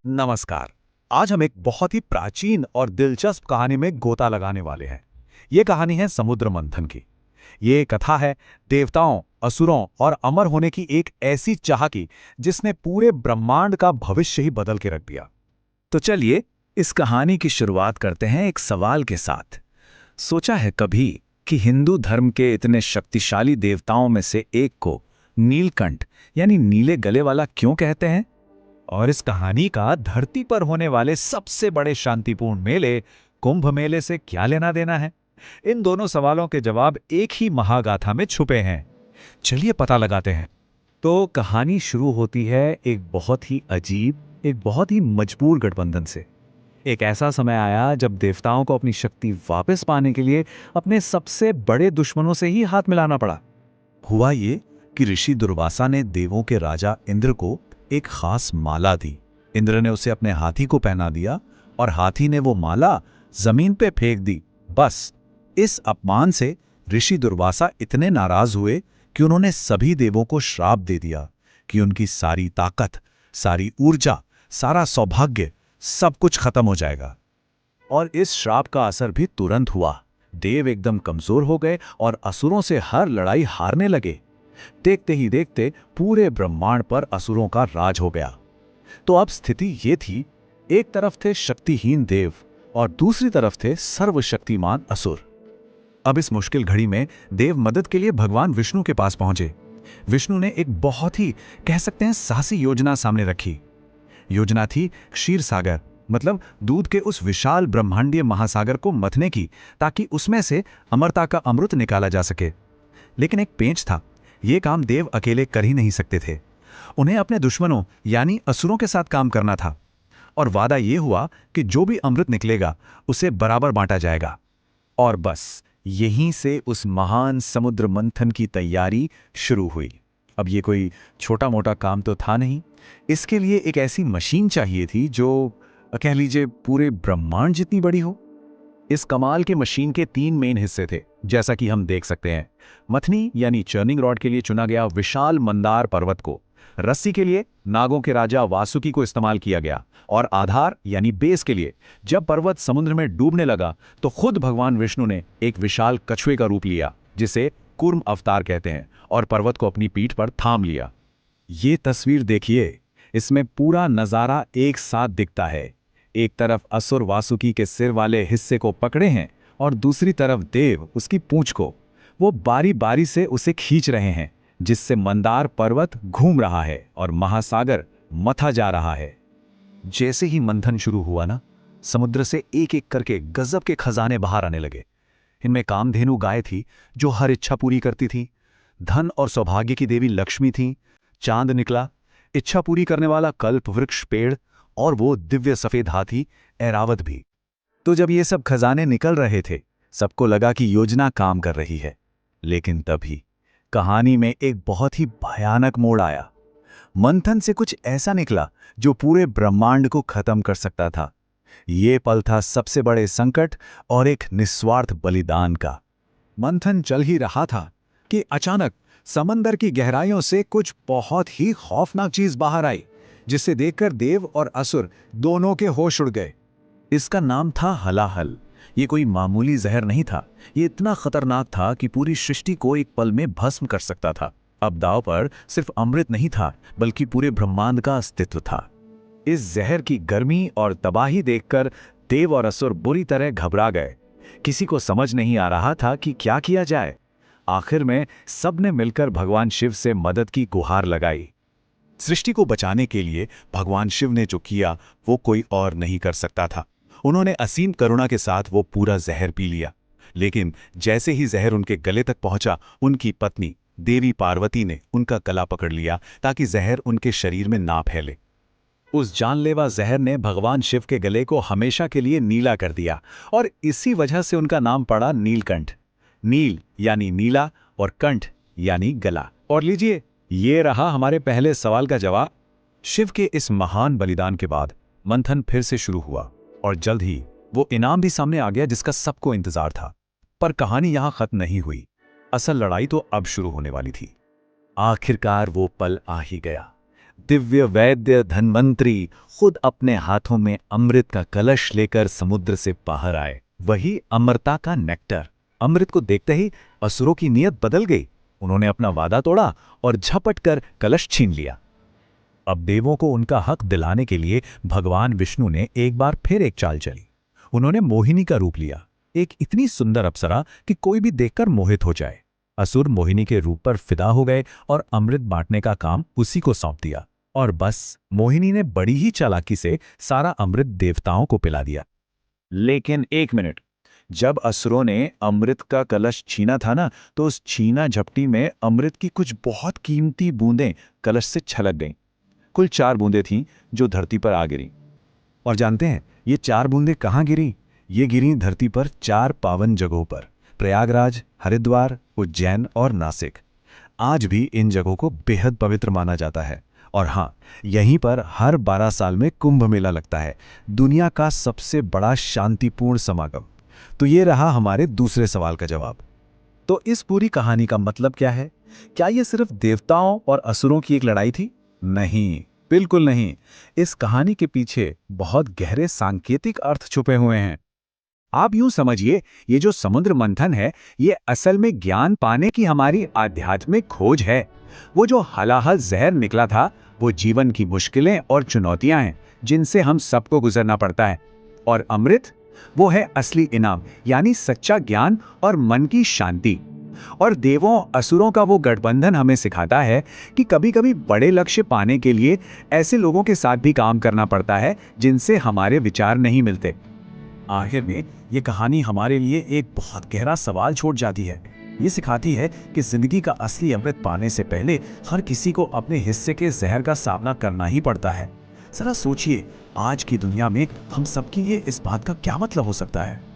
नमस्कार। आज हम एक बहुत ही प्राचीन और दिलचस्प कहानी में गोता लगाने वाले हैं। ये कहानी है समुद्र मंथन की। ये कथा है देवताओं, असुरों और अमर होने की एक ऐसी चाह की जिसने पूरे ब्रह्मांड का भविष्य ही बदल के रख दिया। तो चलिए इस कहानी की शुरुआत करते हैं एक सवाल के साथ। सोचा है कभी कि हिंदू धर्म के इतने शक्तिशाली देवताओं में से एक को नीलकंठ यानी नीले गले वाला क्यों कहते हैं? और इस कहानी का धरती पर होने वाले सबसे बड़े शांतिपूर्ण मेले कुंभ मेले से क्या लेना देना है? इन दोनों सवालों के जवाब एक ही महागाथा में छुपे हैं। चलिए पता लगाते हैं। तो कहानी शुरू होती है एक बहुत ही अजीब, एक बहुत ही मजबूर गठबंधन से। एक ऐसा समय आया जब देवताओं को अपनी शक्ति वापस पाने के लिए अपने सबसे बड़े दुश्मनों से ही हाथ मिलाना पड़ा। हुआ ये कि ऋषि दुर्वासा ने देवों के राजा इंद्र को एक खास माला दी। इंद्र ने उसे अपने हाथी को पहना दिया और हाथी ने वो माला जमीन पे फेंक दी। बस इस अपमान से ऋषि दुर्वासा इतने नाराज हुए कि उन्होंने सभी देवों को श्राप दे दिया कि उनकी सारी ताकत, सारी ऊर्जा, सारा सौभाग्य सब कुछ खत्म हो जाएगा। और इस श्राप का असर भी तुरंत हुआ। देव एकदम कमजोर हो गए और असुरों से हर लड़ाई हारने लगे। देखते ही देखते पूरे ब्रह्मांड पर असुरों का राज हो गया। तो अब स्थिति ये थी, एक तरफ थे शक्तिहीन देव और दूसरी तरफ थे सर्वशक्तिमान असुर। अब इस मुश्किल घड़ी में देव मदद के लिए भगवान विष्णु के पास पहुंचे। विष्णु ने एक बहुत ही, कह सकते हैं, साहसी योजना सामने रखी। योजना थी क्षीर सागर, मतलब दूध के उस विशाल ब्रह्मांडीय महासागर को मथने की, ताकि उसमें से अमरता का अमृत निकाला जा सके। लेकिन एक पेंच था, ये काम देव अकेले कर ही नहीं सकते थे। उन्हें अपने दुश्मनों यानी असुरों के साथ काम करना था। और वादा ये हुआ कि जो भी अमृत निकलेगा उसे बराबर बांटा जाएगा। और बस यहीं से उस महान समुद्र मंथन की तैयारी शुरू हुई। अब ये कोई छोटा मोटा काम तो था नहीं। इसके लिए एक ऐसी मशीन चाहिए थी जो, कह लीजिए, पूरे ब्रह्मांड जितनी बड़ी हो। इस कमाल के मशीन के 3 मेन हिस्से थे, जैसा कि हम देख सकते हैं। मथनी यानी चर्निंग रॉड के लिए चुना गया विशाल मंदार पर्वत को, रस्सी के लिए नागों के राजा वासुकी को इस्तेमाल किया गया, और आधार यानी बेस के लिए जब पर्वत समुद्र में डूबने लगा तो खुद भगवान विष्णु ने एक विशाल कछुए का रूप लिया, जिसे कूर्म अवतार कहते हैं, और पर्वत को अपनी पीठ पर थाम लिया। ये तस्वीर देखिए, इसमें पूरा नजारा एक साथ दिखता है। एक तरफ असुर वासुकी के सिर वाले हिस्से को पकड़े हैं और दूसरी तरफ देव उसकी पूंछ को। वो बारी बारी से उसे खींच रहे हैं, जिससे मंदार पर्वत घूम रहा है और महासागर मथा जा रहा है। जैसे ही मंथन शुरू हुआ ना, समुद्र से एक एक करके गजब के खजाने बाहर आने लगे। इनमें कामधेनु गाय थी जो हर इच्छा पूरी करती थी, धन और सौभाग्य की देवी लक्ष्मी थी, चांद निकला, इच्छा पूरी करने वाला कल्प वृक्ष पेड़, और वो दिव्य सफेद हाथी ऐरावत भी। तो जब ये सब खजाने निकल रहे थे, सबको लगा कि योजना काम कर रही है। लेकिन तभी कहानी में एक बहुत ही भयानक मोड़ आया। मंथन से कुछ ऐसा निकला जो पूरे ब्रह्मांड को खत्म कर सकता था। ये पल था सबसे बड़े संकट और एक निस्वार्थ बलिदान का। मंथन चल ही रहा था कि अचानक समंदर की गहराइयों से कुछ बहुत ही खौफनाक चीज बाहर आई, जिसे देखकर देव और असुर दोनों के होश उड़ गए। इसका नाम था हलाहल। ये कोई मामूली जहर नहीं था, ये इतना खतरनाक था कि पूरी सृष्टि को एक पल में भस्म कर सकता था। अब दांव पर सिर्फ अमृत नहीं था, बल्कि पूरे ब्रह्मांड का अस्तित्व था। इस जहर की गर्मी और तबाही देखकर देव और असुर बुरी तरह घबरा गए। किसी को समझ नहीं आ रहा था कि क्या किया जाए। आखिर में सबने मिलकर भगवान शिव से मदद की गुहार लगाई। सृष्टि को बचाने के लिए भगवान शिव ने जो किया वो कोई और नहीं कर सकता था। उन्होंने असीम करुणा के साथ वो पूरा जहर पी लिया। लेकिन जैसे ही जहर उनके गले तक पहुंचा, उनकी पत्नी देवी पार्वती ने उनका गला पकड़ लिया ताकि जहर उनके शरीर में ना फैले। उस जानलेवा जहर ने भगवान शिव के गले को हमेशा के लिए नीला कर दिया, और इसी वजह से उनका नाम पड़ा नीलकंठ। नील यानी नीला और कंठ यानी गला। और लीजिए, ये रहा हमारे पहले सवाल का जवाब। शिव के इस महान बलिदान के बाद मंथन फिर से शुरू हुआ, और जल्द ही वो इनाम भी सामने आ गया जिसका सबको इंतजार था। पर कहानी यहां खत्म नहीं हुई। असल लड़ाई तो अब शुरू होने वाली थी। आखिरकार वो पल आ ही गया। दिव्य वैद्य धन्वंतरी खुद अपने हाथों में अमृत का कलश लेकर समुद्र से बाहर आए। वही अमरता का नेक्टर। अमृत को देखते ही असुरों की नीयत बदल गई। उन्होंने अपना वादा तोड़ा और झपट कर कलश छीन लिया। अब देवों को उनका हक दिलाने के लिए भगवान विष्णु ने एक बार फिर एक चाल चली। उन्होंने मोहिनी का रूप लिया, एक इतनी सुंदर अप्सरा कि कोई भी देखकर मोहित हो जाए। असुर मोहिनी के रूप पर फिदा हो गए और अमृत बांटने का काम उसी को सौंप दिया। और बस मोहिनी ने बड़ी ही चालाकी से सारा अमृत देवताओं को पिला दिया। लेकिन एक मिनट, जब असुरों ने अमृत का कलश छीना था ना, तो उस छीना झपटी में अमृत की कुछ बहुत कीमती बूंदें कलश से छलक गईं। कुल 4 बूंदें थीं जो धरती पर आ गिरी। और जानते हैं ये 4 बूंदें कहाँ गिरी? ये गिरी धरती पर 4 पावन जगहों पर, प्रयागराज, हरिद्वार, उज्जैन और नासिक। आज भी इन जगहों को बेहद पवित्र माना जाता है। और हाँ, यहीं पर हर 12 साल में कुंभ मेला लगता है, दुनिया का सबसे बड़ा शांतिपूर्ण समागम। तो ये रहा हमारे दूसरे सवाल का जवाब। तो इस पूरी कहानी का मतलब क्या है? क्या ये सिर्फ देवताओं और असुरों की एक लड़ाई थी? नहीं, बिल्कुल नहीं। इस कहानी के पीछे बहुत गहरे सांकेतिक अर्थ छुपे हुए हैं। आप यूं समझिए, ये जो समुद्र मंथन है, ये असल में ज्ञान पाने की हमारी आध्यात्मिक खोज है। वो जो हलाहल जहर निकला था, वो जीवन की मुश्किलें और चुनौतियां हैं जिनसे हम सबको गुजरना पड़ता है। और अमृत, वो है असली इनाम, यानी सच्चा ज्ञान और मन की शांति। और देवों असुरों का वो गठबंधन हमें सिखाता है कि कभी-कभी बड़े लक्ष्य पाने के लिए ऐसे लोगों के साथ भी काम करना पड़ता है जिनसे हमारे विचार नहीं मिलते। आखिर में ये कहानी हमारे लिए एक बहुत गहरा सवाल छोड़ जाती है। ये सिखाती है कि जिंदगी का असली अमृत पाने से पहले हर किसी को अपने हिस्से के जहर का सामना करना ही पड़ता है। जरा सोचिए, आज की दुनिया में हम सबके लिए इस बात का क्या मतलब हो सकता है?